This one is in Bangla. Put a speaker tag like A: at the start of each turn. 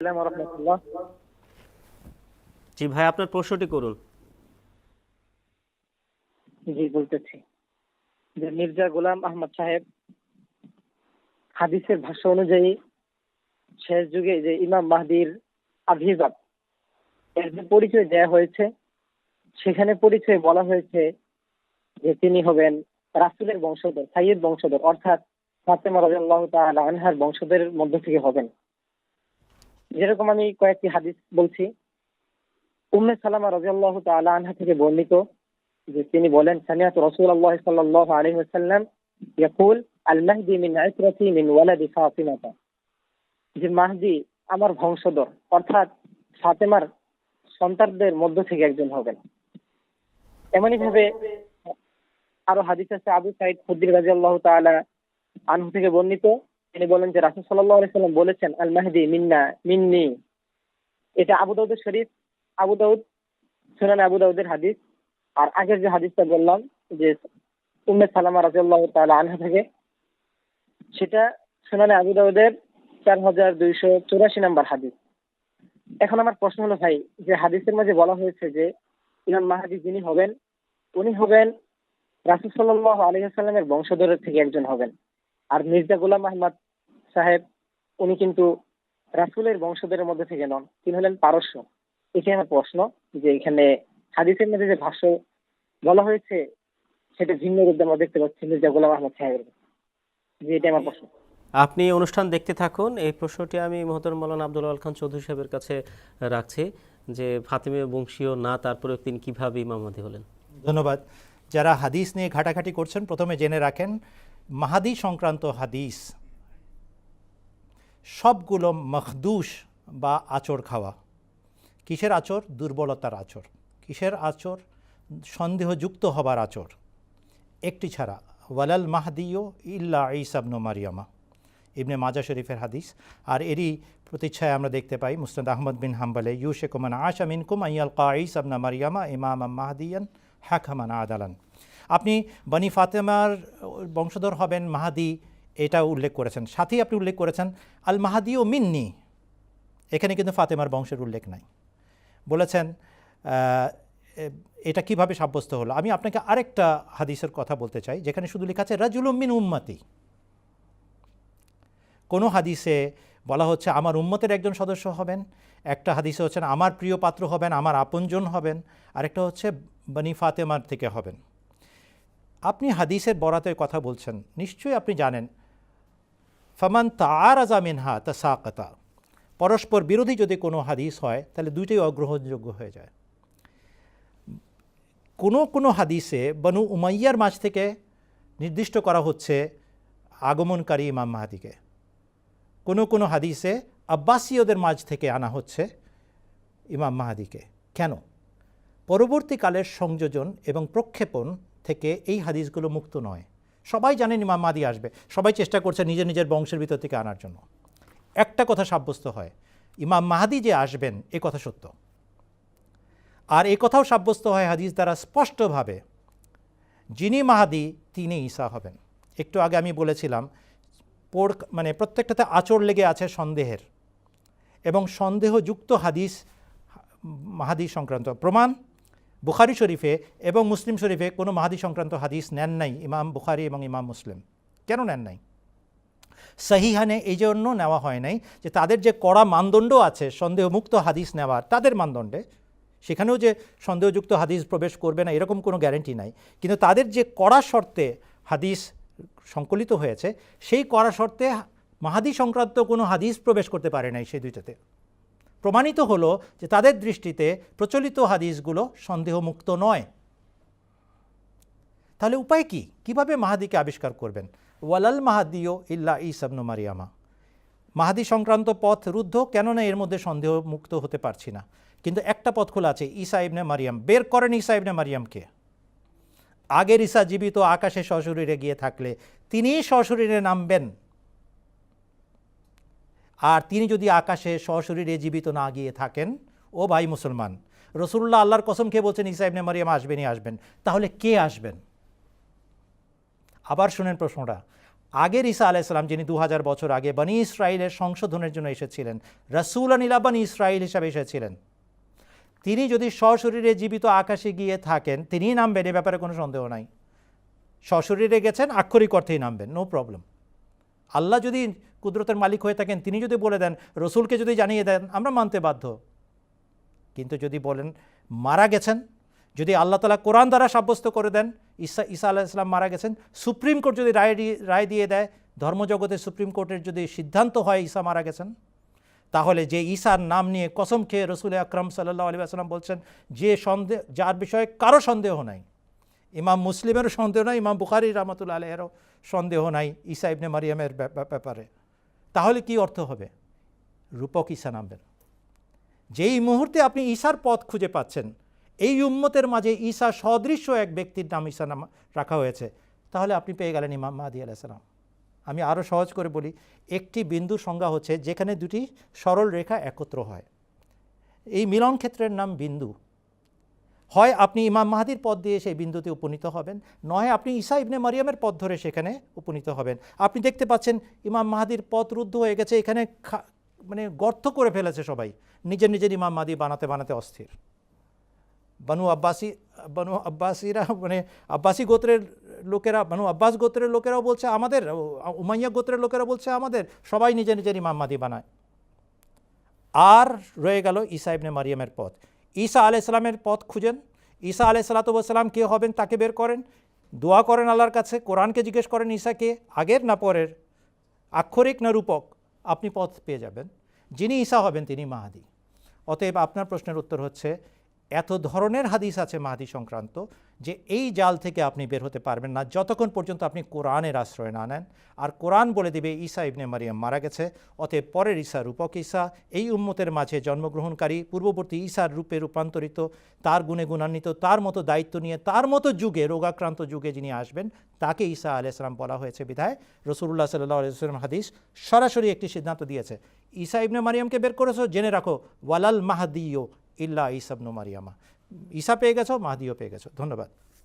A: আসসালামু আলাইকুম রহমতুল্লাহ।
B: জি ভাই, আপনার প্রশ্নটি করুন।
A: জি বলতেছি যে মির্জা গোলাম আহমদ সাহেব হাদিসের ভাষ্য অনুযায়ী শেষ যুগে যে ইমাম মাহদির আবির্ভাব এর যে পরিচয় দেওয়া হয়েছে, সেখানে পরিচয় বলা হয়েছে যে তিনি হবেন রাসূলের বংশধর, সাইয়্যিদ বংশধর, অর্থাৎ ফাতেমা রাদিয়াল্লাহু তাআলা আনহার বংশধরের মধ্য থেকে হবেন। যেরকম আমি কয়েকটি হাদিস বলছি। উম্মে সালামা রাদিয়াল্লাহু তাআলা আনহা থেকে বর্ণিত যে তিনি বলেন, সামিআতু রাসূলুল্লাহ সাল্লাল্লাহু আলাইহি ওয়াসাল্লাম ইয়াকুল আল মাহদি মিন ইসরাতি মিন ওয়ালাদি ফাতিমাতা, যে মাহদি আমার বংশধর, অর্থাৎ ফাতেমার সন্তানদের মধ্য থেকে একজন হবেন। এমনই ভাবে আরো হাদিস আছে, আবু সাঈদ খুদরি রাদিয়াল্লাহু তাআলা আনহু থেকে বর্ণিত, তিনি বলেন যে রাসূল সাল্লাল্লাহু আলাইহি ওয়াসাল্লাম বলেছেন, আল মাহদি মিন্না মিন্নি। এটা আবু দাউদের শরীফ, আবু দাউদ, সুনান আবু দাউদের হাদিস। আর আগের যে হাদিসটা বললাম যে উম্মে সালামা রাদিয়াল্লাহু তাআলা আনহা থেকে, সেটা সুনানে আবু দাউদের 4284 নম্বর হাদিস। এখন আমার প্রশ্ন হলো ভাই, যে হাদিসের মাঝে বলা হয়েছে যে ইমাম মাহদী যিনি হবেন, উনি হবেন রাসূল সাল্লাল্লাহু আলাইহি ওয়াসাল্লামের বংশধরের থেকে একজন হবেন। আর মির্জা গোলাম আহমদ সাহেব উনি কিন্তু রাসূলের বংশধরের মধ্যে থেকে নন, তিনি হলেন পারস্য। এখানে আমার প্রশ্ন যে এখানে হাদিসের মধ্যে যে ভাষ্য বলা হয়েছে সেটা ভিন্ন রূপ আমরা দেখতে পাচ্ছি মির্জা গোলাম আহমদ সাহেবের। যে এটা আমার প্রশ্ন।
B: আপনি অনুষ্ঠান দেখতে থাকুন। এই প্রশ্নটি আমি মোহতরম মাওলানা আব্দুল আল খান চৌধুরী সাহেবের কাছে রাখছি যে ফাতেমীয় বংশীয় না, তারপরে তিনি কিভাবে ইমাম মাহদী হলেন।
C: ধন্যবাদ। যারা হাদিস নিয়ে ঘাটাঘাটি করছেন, প্রথমে জেনে রাখেন মাহাদি সংক্রান্ত হাদিস সবগুলো মখদুশ বা আচর খাওয়া। কিসের আচর? দুর্বলতার আচর। কিসের আচর? সন্দেহযুক্ত হবার আচর। একটি ছাড়া, ওয়ালাল মাহদিও ইল্লা ঈসা ইবনে মারিয়ামা, ইবনে মাজা শরীফের হাদিস। আর এরই প্রতিচ্ছায় আমরা দেখতে পাই মুসনাদ আহমদ বিন হাম্বলে, ইউশিকু মান আশা মিনকুম আন ইয়ালকা ঈসা ইবনে মারিয়ামা ইমামান মাহদিয়ান হাকামান আদালান। আপনি বনি ফাতেমার বংশধর হবেন, মাহাদি, এটা উল্লেখ করেছেন। সাথেই আপনি উল্লেখ করেছেন আল মাহাদিও মিন্নি। এখানে কিন্তু ফাতেমার বংশের উল্লেখ নাই। বলেছেন এটা কিভাবে সাব্যস্ত হলো? আমি আপনাকে আরেকটা হাদিসের কথা বলতে চাই, যেখানে শুধু লেখা আছে রাজুলুম মিন উম্মতি। কোনো হাদিসে বলা হচ্ছে আমার উম্মতের একজন সদস্য হবেন, একটা হাদিসে হচ্ছেন আমার প্রিয় পাত্র হবেন, আমার আপনজন হবেন, আরেকটা হচ্ছে বনি ফাতেমার থেকে হবেন। আপনি হাদিসের বরাতের কথা বলছেন, নিশ্চয়ই আপনি জানেন ফামান তাআরাযা মিনহা তাসাকাতা, পরস্পর বিরোধী যদি কোনো হাদিস হয় তাহলে দুইটাই অগ্রহণযোগ্য হয়ে যায়। কোনো হাদিসে বনু উমাইয়ার মাঝ থেকে নির্দিষ্ট করা হচ্ছে আগমনকারী ইমাম মাহদিকে, কোনো হাদিসে আব্বাসীয়দের মাঝ থেকে আনা হচ্ছে ইমাম মাহদিকে। কেন? পরবর্তীকালের সংযোজন এবং প্রক্ষেপণ থেকে এই হাদিসগুলো মুক্ত নয়। সবাই জানেন ইমাম মাহদি আসবে, সবাই চেষ্টা করছে নিজের নিজের বংশের ভিতর থেকে আনার জন্য। একটা কথা সাব্যস্ত হয়, ইমাম মাহদি যে আসবেন এ কথা সত্য। আর এ কথাও সাব্যস্ত হয় হাদিস দ্বারা স্পষ্টভাবে, যিনি মাহদি তিনি ঈসা হবেন। একটু আগে আমি বলেছিলাম প্রত্যেকটাতে আঁচড় লেগে আছে সন্দেহের, এবং সন্দেহযুক্ত হাদিস মাহাদি সংক্রান্ত প্রমাণ বুখারী শরীফে এবং মুসলিম শরীফে কোনো মাহাদি সংক্রান্ত হাদিস নেন নাই ইমাম বুখারী এবং ইমাম মুসলিম। কেন নেন নাই? সহিহানে এই জন্য নেওয়া হয় নাই যে তাদের যে কড়া মানদণ্ড আছে সন্দেহমুক্ত হাদিস নেওয়ার, তাদের মানদণ্ডে সেখানেও যে সন্দেহযুক্ত হাদিস প্রবেশ করবে না এরকম কোনো গ্যারেন্টি নাই, কিন্তু তাদের যে কড়া শর্তে হাদিস সংকলিত হয়েছে সেই কড়া শর্তে মাহাদি সংক্রান্ত কোনো হাদিস প্রবেশ করতে পারে নাই। সেই দুইটাতে প্রমাণিত হলো যে তাদের দৃষ্টিতে প্রচলিত হাদিসগুলো সন্দেহমুক্ত নয়। তাহলে উপায় কি? কিভাবে মাহাদিকে আবিষ্কার করবেন? ওয়ালাল মাহাদিও ইল্লা ঈসা ইবনে মারিয়ামা। মাহাদি সংক্রান্ত পথ রুদ্ধ, কেননা এর মধ্যে সন্দেহমুক্ত হতে পারছি না। কিন্তু একটা পথ খোলা আছে, ঈসা ইবনে মারিয়াম। বের করেন ঈসা ইবনে মারিয়ামকে। আগের ঈসা জীবিত আকাশে সশরীরে গিয়ে থাকলে তিনিই সশরীরে নামবেন। আর তিনি যদি আকাশে সশরীরে জীবিত না গিয়ে থাকেন, ও ভাই মুসলমান, রাসূলুল্লাহ আল্লাহর কসম খেয়ে বলছেন ঈসা ইবনে মারিয়াম আসবেনই আসবেন। তাহলে কে আসবেন? আবার শুনেন প্রশ্নটা, আগের ঈসা আলাইহিসসালাম যিনি 2000 বছর আগে বনি ইসরায়েলের সংশোধনের জন্য এসেছিলেন, রাসূলান ইলা বনি ইসরাইল হিসাবে এসেছিলেন, তিনি যদি সশরীরে জীবিত আকাশে গিয়ে থাকেন তিনিই নামবেন, এ ব্যাপারে কোনো সন্দেহ নাই। সশরীরে গেছেন, আক্ষরিক অর্থেই নামবেন, নো প্রবলেম। আল্লাহ যদি কুদরতের মালিক হয়ে থাকেন, তিনি যদি বলে দেন, রসুলকে যদি জানিয়ে দেন, আমরা মানতে বাধ্য। কিন্তু যদি বলেন মারা গেছেন, যদি আল্লাহ তাআলা কোরআন দ্বারা সাব্যস্ত করে দেন ঈসা আলাইহিস সালাম মারা গেছেন, সুপ্রিম কোর্ট যদি রায় দিয়ে দেয়, ধর্মজগতের সুপ্রিম কোর্টের যদি সিদ্ধান্ত হয় ঈসা মারা গেছেন, তাহলে যে ঈসার নাম নিয়ে কসম খেয়ে রসুল আকরাম সাল্লাল্লাহু আলাইহি ওয়াসাল্লাম বলছেন যে যার বিষয়ে কারো সন্দেহ নাই, ইমাম মুসলিমেরও সন্দেহ নাই, ইমাম বুখারী রাহমাতুল্লাহ আলাইহিরও সন্দেহ নাই ঈসা ইবনে মারিয়ামের ব্যাপারে, তাহলে কি অর্থ হবে? রূপক ঈসা নামবেন। যেই মুহূর্তে আপনি ঈসার পথ খুঁজে পাচ্ছেন, এই উম্মতের মাঝে ঈসা সদৃশ্য এক ব্যক্তির নাম ঈসা নাম রাখা হয়েছে, তাহলে আপনি পেয়ে গেলেন ইমাম মাহদী আলাইহিস সালাম। আমি আরও সহজ করে বলি, একটি বিন্দুর সংজ্ঞা হচ্ছে যেখানে দুটি সরল রেখা একত্র হয়, এই মিলন ক্ষেত্রের নাম বিন্দু। হয় আপনি ইমাম মাহদীর পথ দিয়ে সেই বিন্দুতে উপনীত হবেন, নয় আপনি ঈসা ইবনে মারিয়ামের পথ ধরে সেখানে উপনীত হবেন। আপনি দেখতে পাচ্ছেন ইমাম মাহদীর পথ রুদ্ধ হয়ে গেছে, এখানে মানে গর্ত করে ফেলেছে সবাই, নিজের নিজের ইমাম মাহদী বানাতে বানাতে অস্থির। বানু আব্বাসীরা মানে আব্বাসী গোত্রের লোকেরা, বানু আব্বাস গোত্রের লোকেরাও বলছে আমাদের, উমাইয়া গোত্রের লোকেরা বলছে আমাদের, সবাই নিজের নিজের ইমাম মাহদী বানায়। আর রয়ে গেল ঈসা ইবনে মারিয়ামের পথ। ঈসা আলাইহিস সালামের পথ খুঁজেন, ঈসা আলাইহিস সালাতু ওয়াস সালাম কে হবেন তাকে বের করেন, দোয়া করেন আল্লাহর কাছে, কোরআনকে জিজ্ঞেস করেন ঈসাকে আগের না পরের, আক্ষরিক না রূপক, আপনি পথ পেয়ে যাবেন। যিনি ঈসা হবেন তিনি মাহদী। অতএব আপনার প্রশ্নের উত্তর হচ্ছে, এত ধরনের হাদিস আছে মাহদী সংক্রান্ত যে এই জাল থেকে আপনি বের হতে পারবেন না যতক্ষণ পর্যন্ত আপনি কোরআনের আশ্রয় না নেন। আর কোরআন বলে দেবে ঈসা ইবনে মারিয়াম মারা গেছে, অতএব পরের ঈসা রূপক ঈসা, এই উম্মতের মাঝে জন্মগ্রহণকারী পূর্ববর্তী ঈসার রূপে রূপান্তরিত, তার গুণে গুণান্বিত, তার মতো দায়িত্ব নিয়ে, তার মতো যুগে, রোগাক্রান্ত যুগে যিনি আসবেন তাকে ঈসা আলাইহিস সালাম বলা হয়েছে। বিধায় রাসূলুল্লাহ সাল্লাল্লাহু আলাইহি ওয়াসাল্লাম হাদিস সরাসরি একটি সিদ্ধান্ত দিয়েছে, ঈসা ইবনে মারিয়ামকে বের করেছো, জেনে রাখো ওয়ালাল মাহদিয়্যু ইল্লা ঈসা ইবনে মারিয়ামা, ঈসা পেয়ে গেছো, মাহদিও পেয়ে গেছো। ধন্যবাদ।